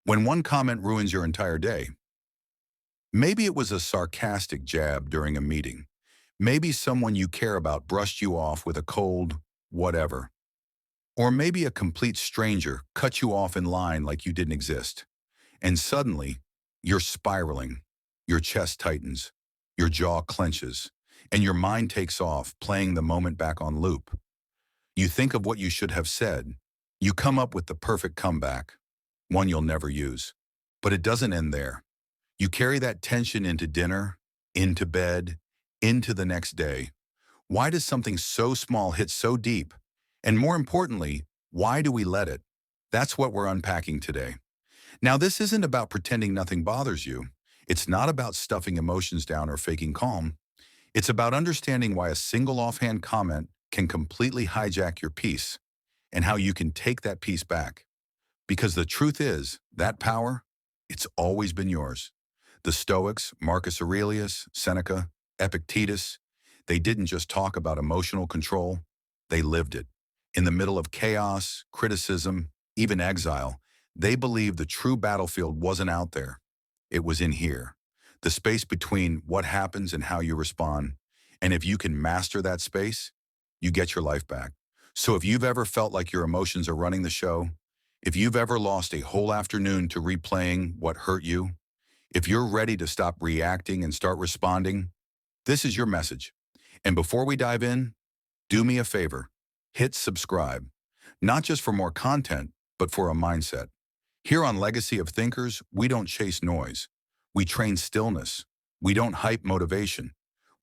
When one comment ruins your entire day, maybe it was a sarcastic jab during a meeting. Maybe someone you care about brushed you off with a cold whatever. Or maybe a complete stranger cut you off in line like you didn't exist. And suddenly, you're spiraling. Your chest tightens. Your jaw clenches. And your mind takes off, playing the moment back on loop. You think of what you should have said. You come up with the perfect comeback, one you'll never use. But it doesn't end there. You carry that tension into dinner, into bed, into the next day. Why does something so small hit so deep? And more importantly, why do we let it? That's what we're unpacking today. Now, this isn't about pretending nothing bothers you. It's not about stuffing emotions down or faking calm. It's about understanding why a single offhand comment can completely hijack your peace and how you can take that peace back. Because the truth is, that power, it's always been yours. The Stoics, Marcus Aurelius, Seneca, Epictetus, they didn't just talk about emotional control, they lived it. In the middle of chaos, criticism, even exile, they believed the true battlefield wasn't out there. It was in here. The space between what happens and how you respond. And if you can master that space, you get your life back. So if you've ever felt like your emotions are running the show, if you've ever lost a whole afternoon to replaying what hurt you, if you're ready to stop reacting and start responding, this is your message. And before we dive in, do me a favor, hit subscribe, not just for more content, but for a mindset. Here on Legacy of Thinkers, we don't chase noise. We train stillness. We don't hype motivation.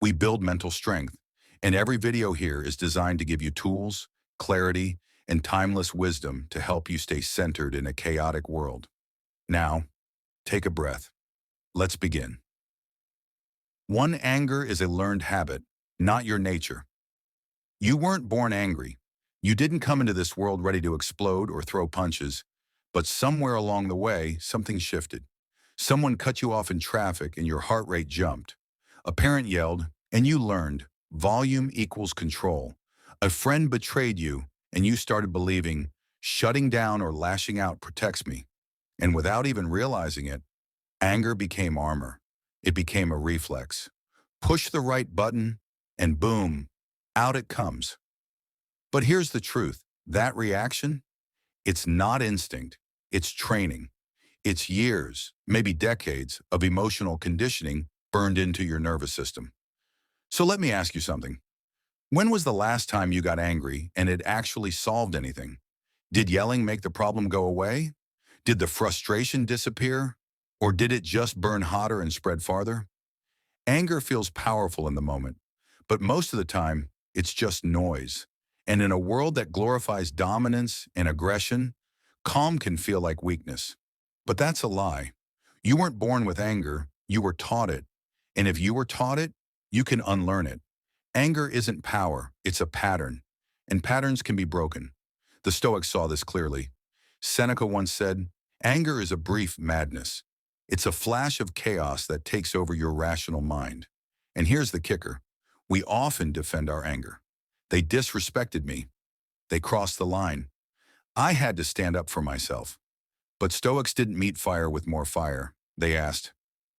We build mental strength. And every video here is designed to give you tools, clarity, and timeless wisdom to help you stay centered in a chaotic world. Now, take a breath. Let's begin. One, anger is a learned habit, not your nature. You weren't born angry. You didn't come into this world ready to explode or throw punches, but somewhere along the way, something shifted. Someone cut you off in traffic and your heart rate jumped. A parent yelled, and you learned volume equals control. A friend betrayed you, and you started believing shutting down or lashing out protects me. And without even realizing it, anger became armor. It became a reflex. Push the right button, and boom, out it comes. But here's the truth. That reaction, it's not instinct. It's training. It's years, maybe decades, of emotional conditioning burned into your nervous system. So let me ask you something. When was the last time you got angry and it actually solved anything? Did yelling make the problem go away? Did the frustration disappear? Or did it just burn hotter and spread farther? Anger feels powerful in the moment, but most of the time, it's just noise. And in a world that glorifies dominance and aggression, calm can feel like weakness. But that's a lie. You weren't born with anger, you were taught it. And if you were taught it, you can unlearn it. Anger isn't power, it's a pattern. And patterns can be broken. The Stoics saw this clearly. Seneca once said, "Anger is a brief madness. It's a flash of chaos that takes over your rational mind." And here's the kicker. We often defend our anger. They disrespected me. They crossed the line. I had to stand up for myself. But Stoics didn't meet fire with more fire. They asked,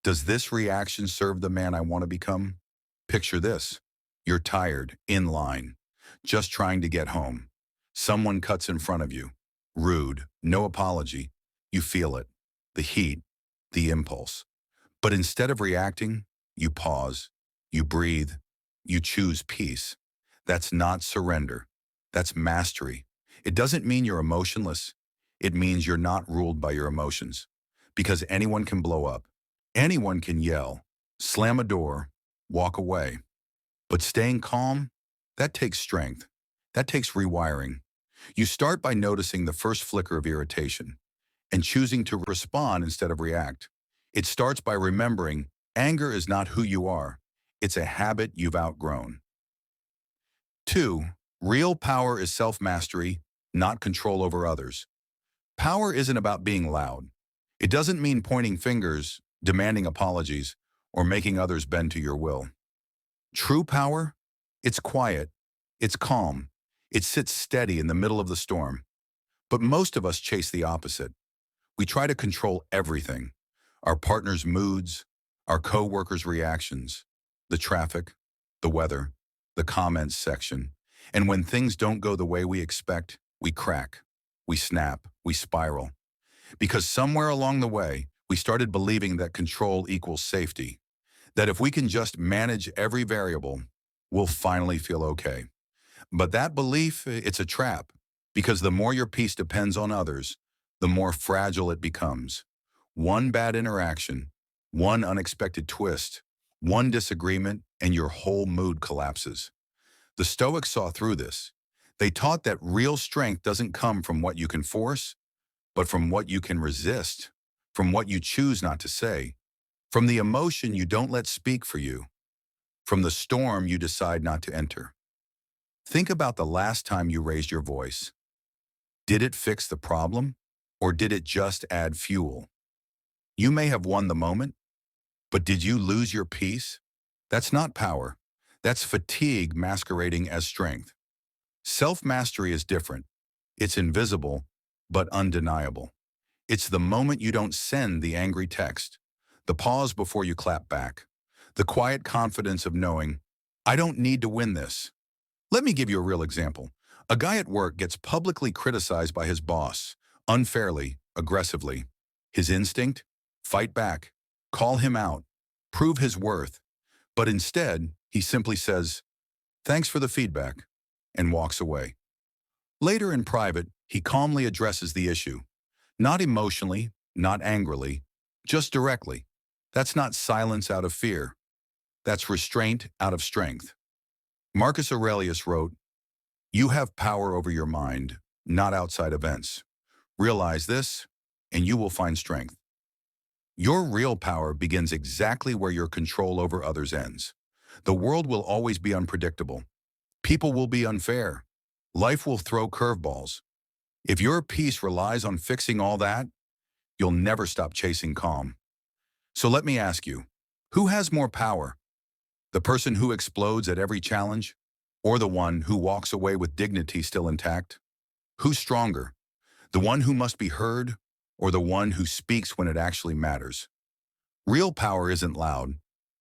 does this reaction serve the man I want to become? Picture this. You're tired, in line, just trying to get home. Someone cuts in front of you. Rude, no apology. You feel it. The heat, the impulse. But instead of reacting, you pause. You breathe. You choose peace. That's not surrender. That's mastery. It doesn't mean you're emotionless. It means you're not ruled by your emotions. Because anyone can blow up. Anyone can yell, slam a door, walk away. But staying calm, that takes strength. That takes rewiring. You start by noticing the first flicker of irritation and choosing to respond instead of react. It starts by remembering anger is not who you are. It's a habit you've outgrown. 2, real power is self-mastery, not control over others. Power isn't about being loud. It doesn't mean pointing fingers, demanding apologies, or making others bend to your will. True power? It's quiet. It's calm. It sits steady in the middle of the storm. But most of us chase the opposite. We try to control everything: our partner's moods, our co-workers' reactions, the traffic, the weather, the comments section. And when things don't go the way we expect, we crack, we snap, we spiral. Because somewhere along the way, we started believing that control equals safety, that if we can just manage every variable, we'll finally feel okay. But that belief, it's a trap, because the more your peace depends on others, the more fragile it becomes. One bad interaction, one unexpected twist, one disagreement, and your whole mood collapses. The Stoics saw through this. They taught that real strength doesn't come from what you can force, but from what you can resist, from what you choose not to say, from the emotion you don't let speak for you, from the storm you decide not to enter. Think about the last time you raised your voice. Did it fix the problem, or did it just add fuel? You may have won the moment, but did you lose your peace? That's not power. That's fatigue masquerading as strength. Self-mastery is different. It's invisible, but undeniable. It's the moment you don't send the angry text, the pause before you clap back, the quiet confidence of knowing, I don't need to win this. Let me give you a real example. A guy at work gets publicly criticized by his boss, unfairly, aggressively. His instinct? Fight back, call him out, prove his worth. But instead, he simply says, thanks for the feedback, and walks away. Later in private, he calmly addresses the issue. Not emotionally, not angrily, just directly. That's not silence out of fear. That's restraint out of strength. Marcus Aurelius wrote, you have power over your mind, not outside events. Realize this, and you will find strength. Your real power begins exactly where your control over others ends. The world will always be unpredictable. People will be unfair. Life will throw curveballs. If your peace relies on fixing all that, you'll never stop chasing calm. So let me ask you, who has more power? The person who explodes at every challenge, or the one who walks away with dignity still intact? Who's stronger? The one who must be heard, or the one who speaks when it actually matters? Real power isn't loud.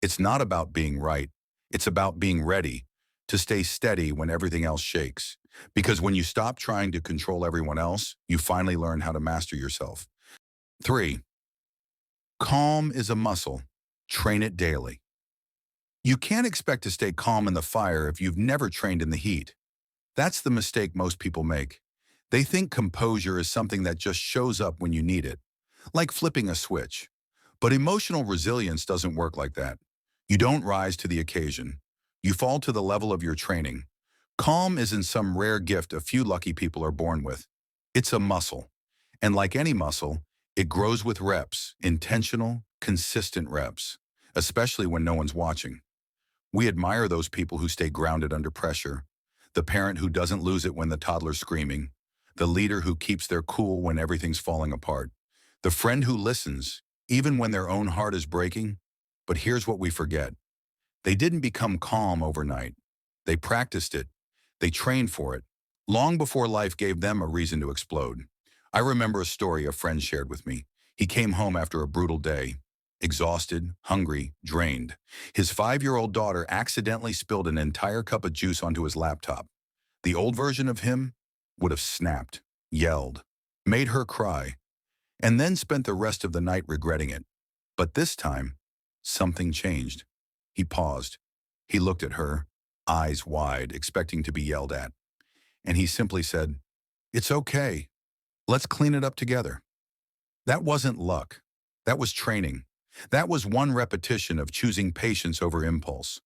It's not about being right. It's about being ready to stay steady when everything else shakes. Because when you stop trying to control everyone else, you finally learn how to master yourself. 3. Calm is a muscle. Train it daily. You can't expect to stay calm in the fire if you've never trained in the heat. That's the mistake most people make. They think composure is something that just shows up when you need it, like flipping a switch. But emotional resilience doesn't work like that. You don't rise to the occasion. You fall to the level of your training. Calm isn't some rare gift a few lucky people are born with. It's a muscle. And like any muscle, it grows with reps, intentional, consistent reps, especially when no one's watching. We admire those people who stay grounded under pressure, the parent who doesn't lose it when the toddler's screaming, the leader who keeps their cool when everything's falling apart, the friend who listens, even when their own heart is breaking. But here's what we forget. They didn't become calm overnight. They practiced it. They trained for it, long before life gave them a reason to explode. I remember a story a friend shared with me. He came home after a brutal day, exhausted, hungry, drained. His 5-year-old daughter accidentally spilled an entire cup of juice onto his laptop. The old version of him would have snapped, yelled, made her cry, and then spent the rest of the night regretting it. But this time, something changed. He paused. He looked at her, eyes wide, expecting to be yelled at. And he simply said, it's okay. Let's clean it up together. That wasn't luck. That was training. That was one repetition of choosing patience over impulse,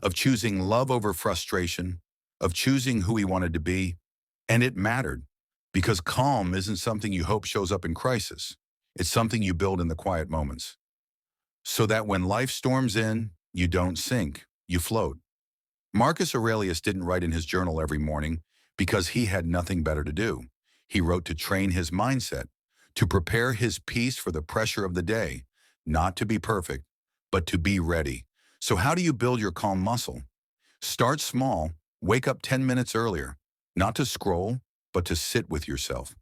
of choosing love over frustration, of choosing who he wanted to be. And it mattered, because calm isn't something you hope shows up in crisis. It's something you build in the quiet moments. So that when life storms in, you don't sink, you float. Marcus Aurelius didn't write in his journal every morning because he had nothing better to do. He wrote to train his mindset, to prepare his peace for the pressure of the day, not to be perfect, but to be ready. So how do you build your calm muscle? Start small, wake up 10 minutes earlier, not to scroll, but to sit with yourself.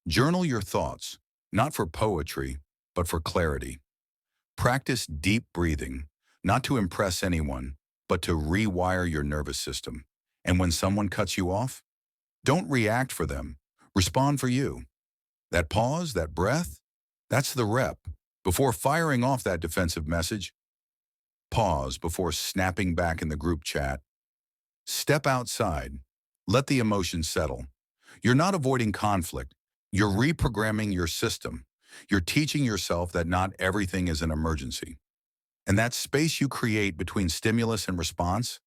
Journal your thoughts. not for poetry, but for clarity. Practice deep breathing, not to impress anyone, but to rewire your nervous system. And when someone cuts you off, don't react for them. Respond for you. That pause, that breath, that's the rep. Before firing off that defensive message, pause before snapping back in the group chat. Step outside. Let the emotions settle. You're not avoiding conflict. You're reprogramming your system. You're teaching yourself that not everything is an emergency. And that space you create between stimulus and response,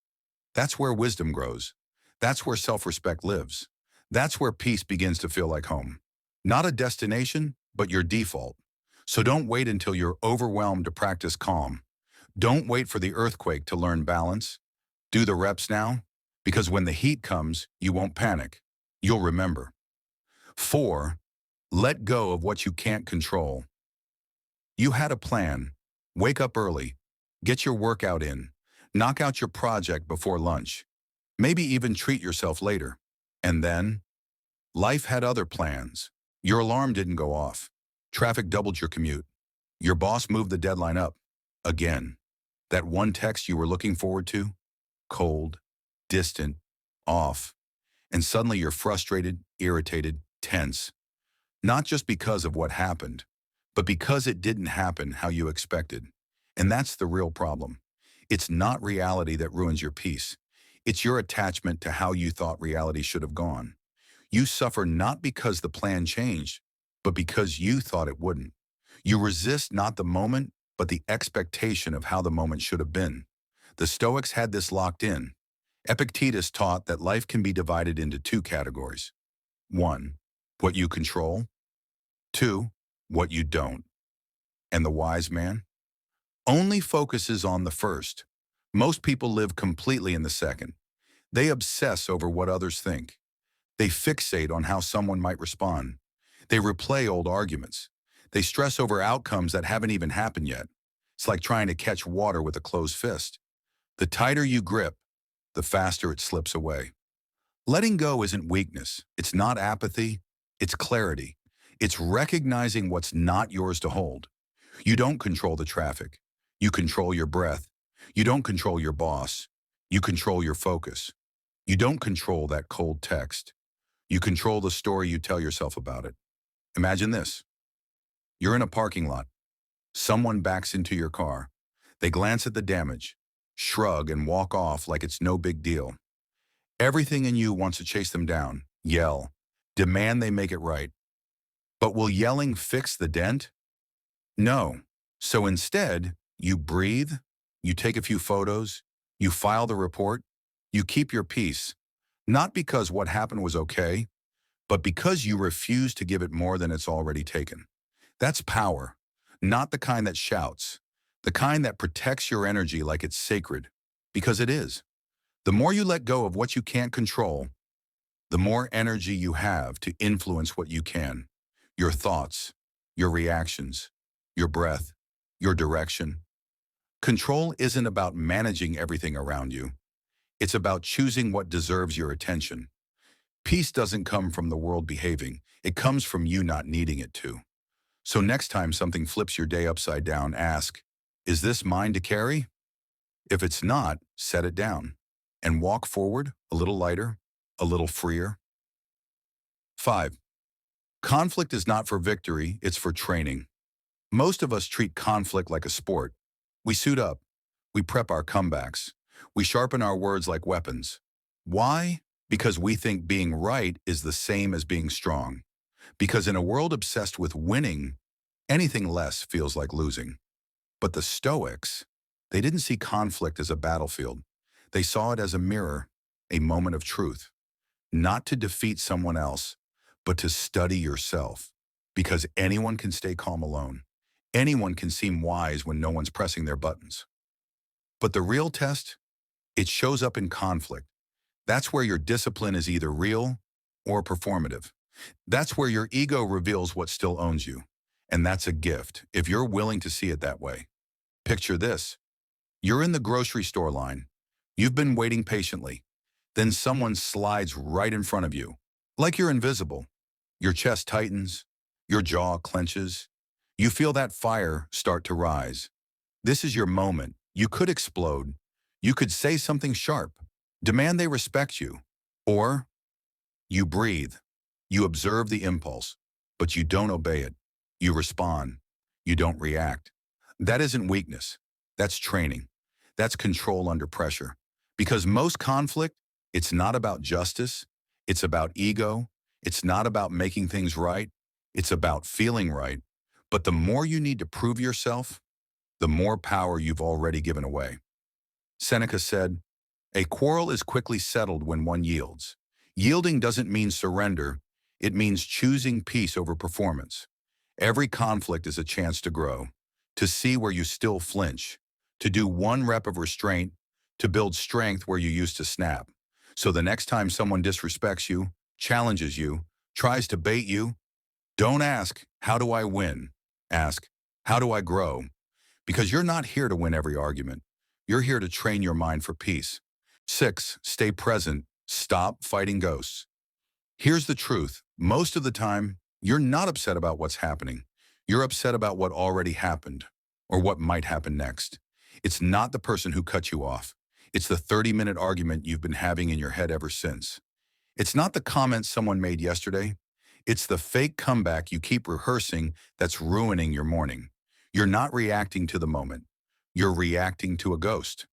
that's where wisdom grows. That's where self-respect lives. That's where peace begins to feel like home. Not a destination, but your default. So don't wait until you're overwhelmed to practice calm. Don't wait for the earthquake to learn balance. Do the reps now, because when the heat comes, you won't panic. You'll remember. 4. Let go of what you can't control. You had a plan. Wake up early. Get your workout in. Knock out your project before lunch. Maybe even treat yourself later. And then, life had other plans. Your alarm didn't go off. Traffic doubled your commute. Your boss moved the deadline up. Again. That one text you were looking forward to? Cold, distant, off. And suddenly you're frustrated, irritated, tense. Not just because of what happened, but because it didn't happen how you expected. And that's the real problem. It's not reality that ruins your peace. It's your attachment to how you thought reality should have gone. You suffer not because the plan changed, but because you thought it wouldn't. You resist not the moment, but the expectation of how the moment should have been. The Stoics had this locked in. Epictetus taught that life can be divided into 2 categories. 1. What you control. 2. What you don't. And the wise man only focuses on the first. Most people live completely in the second. They obsess over what others think. They fixate on how someone might respond. They replay old arguments. They stress over outcomes that haven't even happened yet. It's like trying to catch water with a closed fist. The tighter you grip, the faster it slips away. Letting go isn't weakness. It's not apathy. It's clarity. It's recognizing what's not yours to hold. You don't control the traffic. You control your breath. You don't control your boss. You control your focus. You don't control that cold text. You control the story you tell yourself about it. Imagine this. You're in a parking lot. Someone backs into your car. They glance at the damage, shrug, and walk off like it's no big deal. Everything in you wants to chase them down, yell, demand they make it right. But will yelling fix the dent? No. So instead, you breathe, you take a few photos, you file the report, you keep your peace. Not because what happened was okay, but because you refuse to give it more than it's already taken. That's power, not the kind that shouts, the kind that protects your energy like it's sacred, because it is. The more you let go of what you can't control, the more energy you have to influence what you can. Your thoughts, your reactions, your breath, your direction. Control isn't about managing everything around you. It's about choosing what deserves your attention. Peace doesn't come from the world behaving. It comes from you not needing it to. So next time something flips your day upside down, ask, is this mine to carry? If it's not, set it down and walk forward a little lighter, a little freer. 5. Conflict is not for victory, it's for training. Most of us treat conflict like a sport. We suit up. We prep our comebacks. We sharpen our words like weapons. Why? Because we think being right is the same as being strong. Because in a world obsessed with winning, anything less feels like losing. But the Stoics, they didn't see conflict as a battlefield. They saw it as a mirror, a moment of truth. Not to defeat someone else, but to study yourself. Because anyone can stay calm alone. Anyone can seem wise when no one's pressing their buttons. But the real test, it shows up in conflict. That's where your discipline is either real or performative. That's where your ego reveals what still owns you. And that's a gift, if you're willing to see it that way. Picture this. You're in the grocery store line. You've been waiting patiently. Then someone slides right in front of you, like you're invisible. Your chest tightens. Your jaw clenches. You feel that fire start to rise. This is your moment. You could explode. You could say something sharp. Demand they respect you. Or you breathe. You observe the impulse, but you don't obey it. You respond. You don't react. That isn't weakness. That's training. That's control under pressure. Because most conflict, it's not about justice. It's about ego. It's not about making things right. It's about feeling right. But the more you need to prove yourself, the more power you've already given away. Seneca said, "A quarrel is quickly settled when one yields." Yielding doesn't mean surrender. It means choosing peace over performance. Every conflict is a chance to grow, to see where you still flinch, to do one rep of restraint, to build strength where you used to snap. So the next time someone disrespects you, challenges you, tries to bait you, don't ask, "How do I win?" Ask, "How do I grow?" Because you're not here to win every argument. You're here to train your mind for peace. 6, stay present. Stop fighting ghosts. Here's the truth. Most of the time, you're not upset about what's happening. You're upset about what already happened or what might happen next. It's not the person who cut you off. It's the 30-minute argument you've been having in your head ever since. It's not the comment someone made yesterday. It's the fake comeback you keep rehearsing that's ruining your morning. You're not reacting to the moment. You're reacting to a ghost.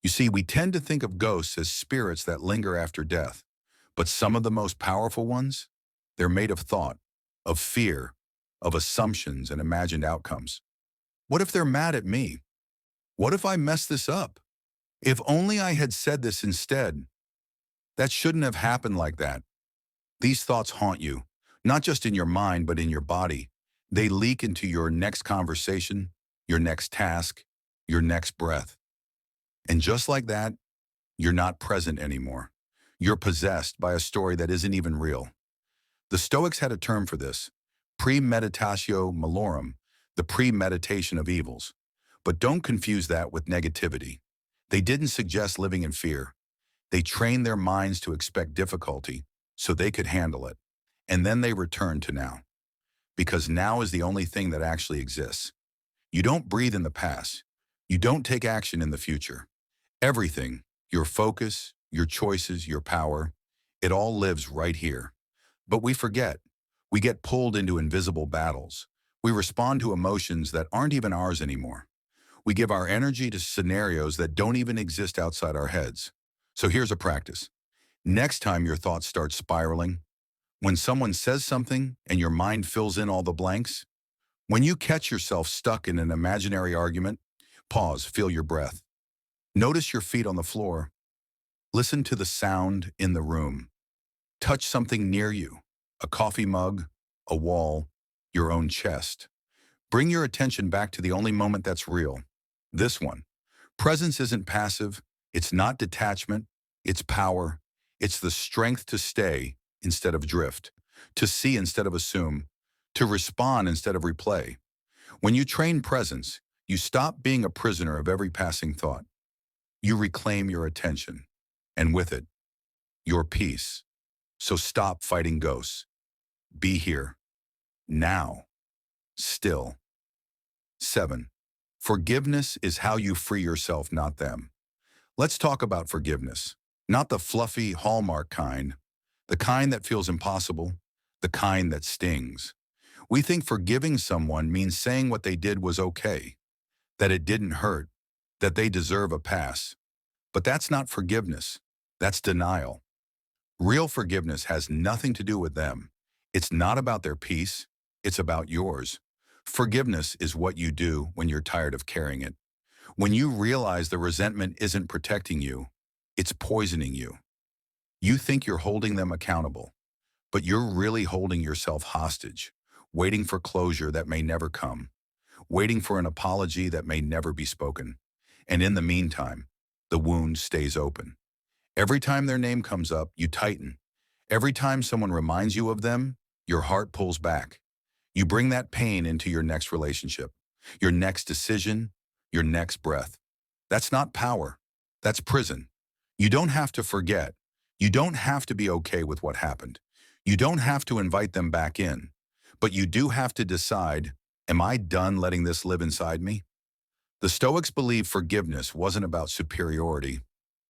You see, we tend to think of ghosts as spirits that linger after death. But some of the most powerful ones, they're made of thought, of fear, of assumptions and imagined outcomes. What if they're mad at me? What if I mess this up? If only I had said this instead. That shouldn't have happened like that. These thoughts haunt you, not just in your mind, but in your body. They leak into your next conversation, your next task, your next breath. And just like that, you're not present anymore. You're possessed by a story that isn't even real. The Stoics had a term for this, premeditatio malorum, the premeditation of evils. But don't confuse that with negativity. They didn't suggest living in fear. They trained their minds to expect difficulty so they could handle it. And then they returned to now. Because now is the only thing that actually exists. You don't breathe in the past. You don't take action in the future. Everything, your focus, your choices, your power, it all lives right here. But we forget. We get pulled into invisible battles. We respond to emotions that aren't even ours anymore. We give our energy to scenarios that don't even exist outside our heads. So here's a practice. Next time your thoughts start spiraling, when someone says something and your mind fills in all the blanks, when you catch yourself stuck in an imaginary argument, pause, feel your breath. Notice your feet on the floor. Listen to the sound in the room. Touch something near you, a coffee mug, a wall, your own chest. Bring your attention back to the only moment that's real, this one. Presence isn't passive, it's not detachment, it's power. It's the strength to stay instead of drift, to see instead of assume, to respond instead of replay. When you train presence, you stop being a prisoner of every passing thought. You reclaim your attention, and with it, your peace. So stop fighting ghosts. Be here, now, still. 7. Forgiveness is how you free yourself, not them. Let's talk about forgiveness. Not the fluffy Hallmark kind, the kind that feels impossible, the kind that stings. We think forgiving someone means saying what they did was okay, that it didn't hurt, that they deserve a pass. But that's not forgiveness. That's denial. Real forgiveness has nothing to do with them. It's not about their peace. It's about yours. Forgiveness is what you do when you're tired of carrying it. When you realize the resentment isn't protecting you, it's poisoning you. You think you're holding them accountable, but you're really holding yourself hostage, waiting for closure that may never come, waiting for an apology that may never be spoken. And in the meantime, the wound stays open. Every time their name comes up, you tighten. Every time someone reminds you of them, your heart pulls back. You bring that pain into your next relationship, your next decision, your next breath. That's not power. That's prison. You don't have to forget. You don't have to be okay with what happened. You don't have to invite them back in. But you do have to decide, am I done letting this live inside me? The Stoics believed forgiveness wasn't about superiority,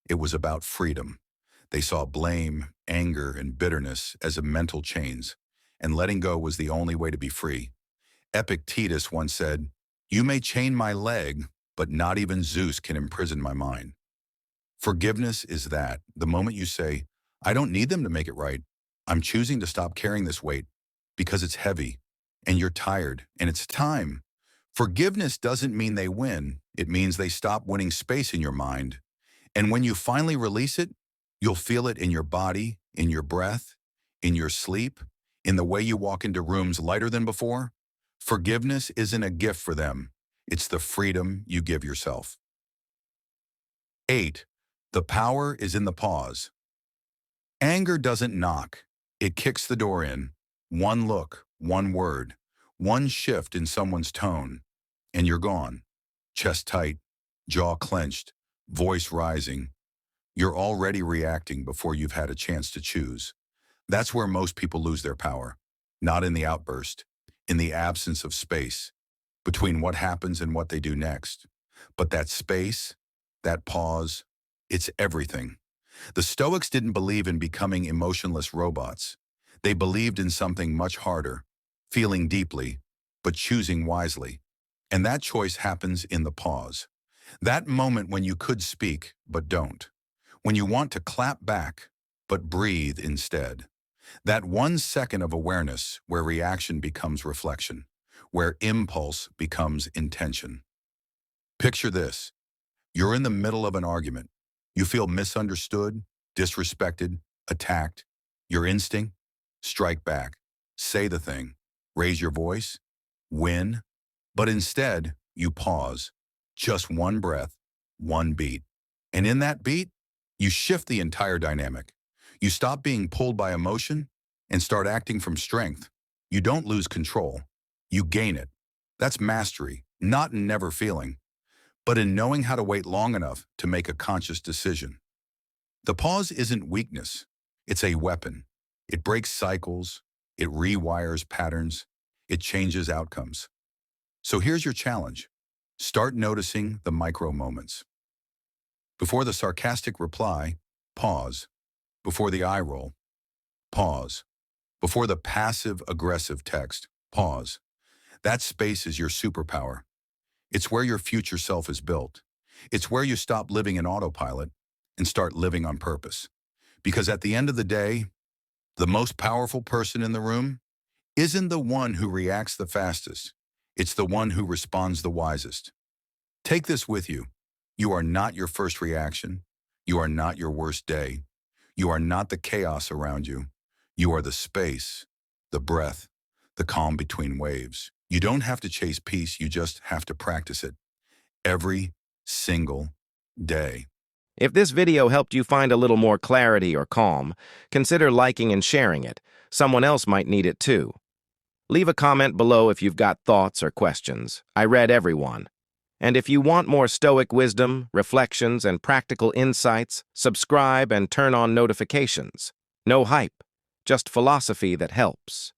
it was about freedom. They saw blame, anger, and bitterness as a mental chains, and letting go was the only way to be free. Epictetus once said, "You may chain my leg, but not even Zeus can imprison my mind." Forgiveness is that, the moment you say, I don't need them to make it right. I'm choosing to stop carrying this weight because it's heavy and you're tired and it's time. Forgiveness doesn't mean they win. It means they stop winning space in your mind. And when you finally release it, you'll feel it in your body, in your breath, in your sleep, in the way you walk into rooms lighter than before. Forgiveness isn't a gift for them. It's the freedom you give yourself. 8. The power is in the pause. Anger doesn't knock. It kicks the door in. One look, one word, one shift in someone's tone, and you're gone. Chest tight, jaw clenched, voice rising. You're already reacting before you've had a chance to choose. That's where most people lose their power. Not in the outburst, in the absence of space between what happens and what they do next. But that space, that pause, it's everything. The Stoics didn't believe in becoming emotionless robots. They believed in something much harder, feeling deeply, but choosing wisely. And that choice happens in the pause. That moment when you could speak, but don't. When you want to clap back, but breathe instead. That 1 second of awareness where reaction becomes reflection, where impulse becomes intention. Picture this. You're in the middle of an argument. You feel misunderstood, disrespected, attacked. Your instinct? Strike back. Say the thing. Raise your voice. Win. But instead, you pause. Just one breath, one beat. And in that beat, you shift the entire dynamic. You stop being pulled by emotion and start acting from strength. You don't lose control. You gain it. That's mastery, not in never feeling, but in knowing how to wait long enough to make a conscious decision. The pause isn't weakness. It's a weapon. It breaks cycles. It rewires patterns. It changes outcomes. So here's your challenge. Start noticing the micro moments. Before the sarcastic reply, pause. Before the eye roll, pause. Before the passive-aggressive text, pause. That space is your superpower. It's where your future self is built. It's where you stop living in autopilot and start living on purpose. Because at the end of the day, the most powerful person in the room isn't the one who reacts the fastest. It's the one who responds the wisest. Take this with you. You are not your first reaction. You are not your worst day. You are not the chaos around you. You are the space, the breath, the calm between waves. You don't have to chase peace, you just have to practice it every single day. If this video helped you find a little more clarity or calm, consider liking and sharing it. Someone else might need it too. Leave a comment below if you've got thoughts or questions. I read everyone. And if you want more Stoic wisdom, reflections, and practical insights, subscribe and turn on notifications. No hype, just philosophy that helps.